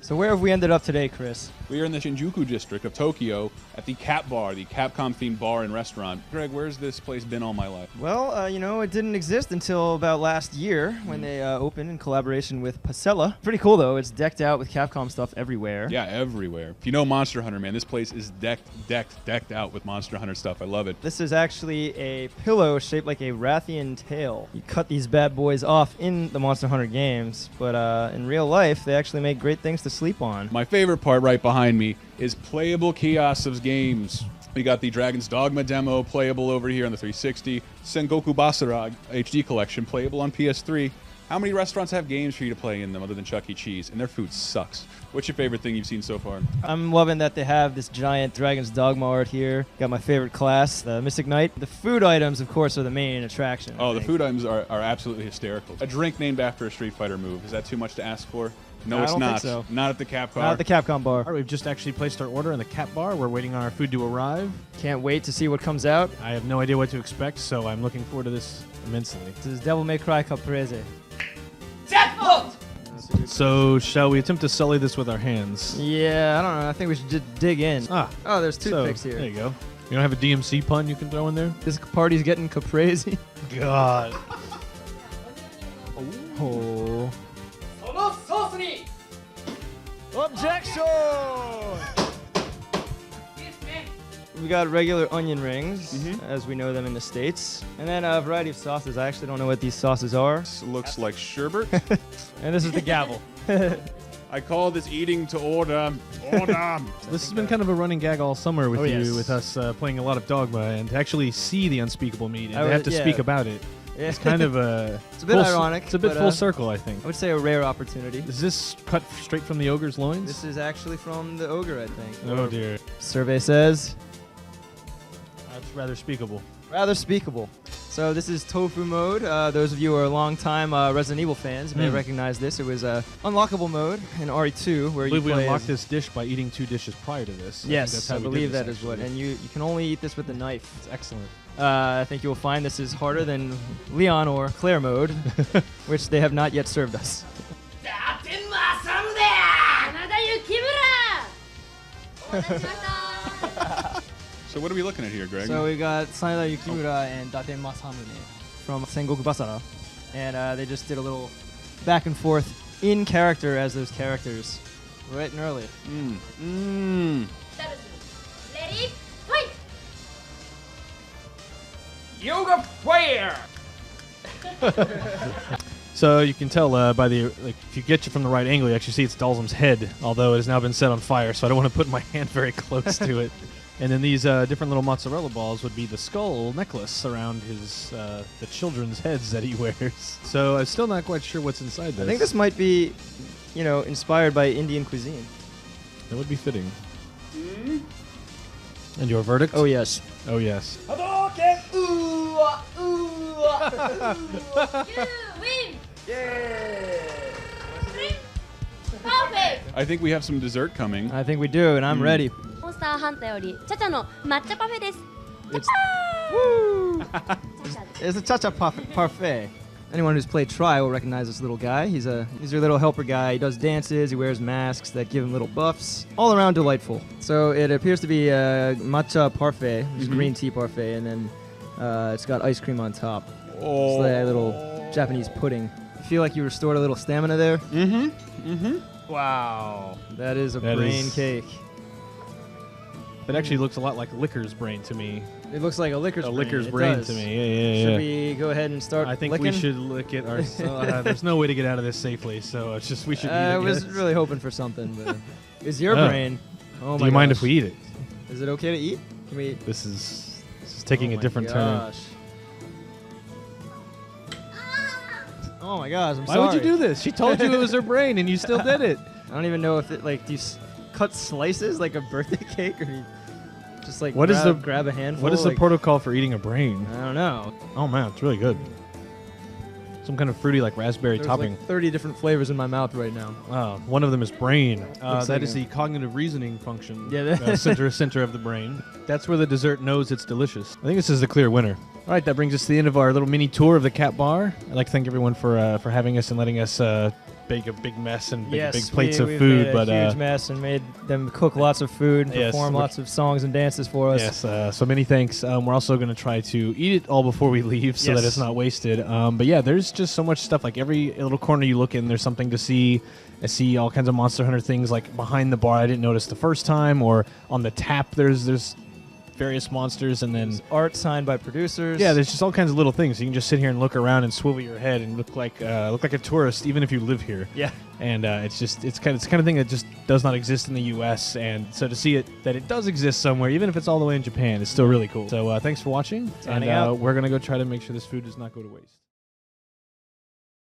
So where have we ended up today, Chris? We are in the Shinjuku district of Tokyo at the Cap Bar, the Capcom-themed bar and restaurant. Greg, where's this place been all my life? Well, it didn't exist until about last year when they opened in collaboration with Pasella. Pretty cool, though. It's decked out with Capcom stuff everywhere. Yeah, everywhere. If you know Monster Hunter, man, this place is decked out with Monster Hunter stuff. I love it. This is actually a pillow shaped like a Rathian tail. You cut these bad boys off in the Monster Hunter games, but in real life, they actually make great things to sleep on. My favorite part right behind me is playable kiosks of games. We got the Dragon's Dogma demo playable over here on the 360. Sengoku Basara HD collection playable on PS3. How many restaurants have games for you to play in them other than Chuck E. Cheese? And their food sucks. What's your favorite thing you've seen so far? I'm loving that they have this giant Dragon's Dogma art here. Got my favorite class, the Mystic Knight. The food items, of course, are the main attraction. Oh, the food items are absolutely hysterical. A drink named after a Street Fighter move. Is that too much to ask for? No, it's I don't not. think so. Not at the Cap Bar. Not at the Capcom bar. All right, we've just actually placed our order in the Cap Bar. We're waiting on our food to arrive. Can't wait to see what comes out. I have no idea what to expect, so I'm looking forward to this immensely. This is Devil May Cry Caprese. So, shall we attempt to sully this with our hands? Yeah, I don't know. I think we should just dig in. Oh, there's toothpicks so, here. There you go. You don't have a DMC pun you can throw in there? This party's getting caprese. God. Oh. Objection! We got regular onion rings, as we know them in the States. And then a variety of sauces. I actually don't know what these sauces are. This looks like sherbet. And this is the gavel. I call this eating to order. Order. This has been kind of a running gag all summer with yes. with us playing a lot of Dogma, and to actually see the unspeakable meat and I to have to would- speak yeah. about it. Yeah. It's kind of a... It's a bit ironic. It's a bit but, full circle, I think. I would say a rare opportunity. Is this cut straight from the ogre's loins? This is actually from the ogre, I think. Oh, dear. Survey says That's rather speakable. rather speakable. So this is tofu mode. Those of you who are long-time Resident Evil fans may recognize this. It was a unlockable mode in RE2 where I you believe we play unlocked as- this dish by eating 2 dishes prior to this. Yes, I we did believe this, that is what. actually. And you can only eat this with a knife. It's excellent. I think you will find this is harder than Leon or Claire mode, which they have not yet served us. So what are we looking at here, Greg? So we got Sanada Yukimura and Date Masamune from Sengoku Basara. And they just did a little back and forth in character as those characters right and early. Ready? Fight! Yoga player! So you can tell by the if you get you from the right angle, you actually see it's Dalzum's head, although it has now been set on fire. So I don't want to put my hand very close to it. And then these different little mozzarella balls would be the skull necklace around his the children's heads that he wears. So I'm still not quite sure what's inside this. I think this might be, inspired by Indian cuisine. That would be fitting. And your verdict? Oh, yes. Oh yes. You win! Perfect! I think we have some dessert coming. I think we do, and I'm ready. モンスターハンターよりチャチャの抹茶パフェです。 It's, woo! It's a cha-cha parfait. Anyone who's played Try will recognize this little guy. He's your little helper guy. He does dances. He wears masks that give him little buffs. All around delightful. So it appears to be a matcha parfait, which is green tea parfait, and then it's got ice cream on top. It's like a little Japanese pudding. You feel like you restored a little stamina there? Wow. That is a brain cake. That actually looks a lot like Licker's brain to me. It looks like a liquor's brain. Licker's It brain does. to me. Yeah. Should we go ahead and start I think licking? we should lick it ourselves. There's no way to get out of this safely, so it's just we should eat it. I was yes. really hoping for something, but it's your Oh. brain. Oh Do my you mind gosh. if we eat it? Is it okay to eat? Can we? This is taking Oh a my different turn. gosh. Oh my gosh! I'm Why sorry. would you do this? She told you it was her brain, and you still did it. I don't even know if it do you cut slices like a birthday cake, or do you just like What is grab a handful? What is the like, protocol for eating a brain? I don't know. Oh man, it's really good. Some kind of fruity like raspberry There's topping. like 30 different flavors in my mouth right now. One of them is brain. Looks That like is a- the cognitive reasoning function. Yeah, center of the brain. That's where the dessert knows it's delicious. I think this is the clear winner. All right, that brings us to the end of our little mini tour of the Cat Bar. I'd like to thank everyone for having us and letting us big a big mess and Yes, big plates of we've food, made but a huge mess and made them cook lots of food, and Yes, perform we're- lots of songs and dances for us. yes, so many thanks. We're also going to try to eat it all before we leave so that Yes. it's not wasted. But yeah, there's just so much stuff. Like every little corner you look in, there's something to see. I see all kinds of Monster Hunter things like behind the bar I didn't notice the first time, or on the tap there's various monsters, and then There's art signed by producers. yeah, there's just all kinds of little things. You can just sit here and look around and swivel your head and look like a tourist, even if you live here. Yeah. And it's the kind of thing that just does not exist in the U.S. And so to see that it does exist somewhere, even if it's all the way in Japan, is still really cool. So thanks for watching, Signing and out. we're gonna go try to make sure this food does not go to waste.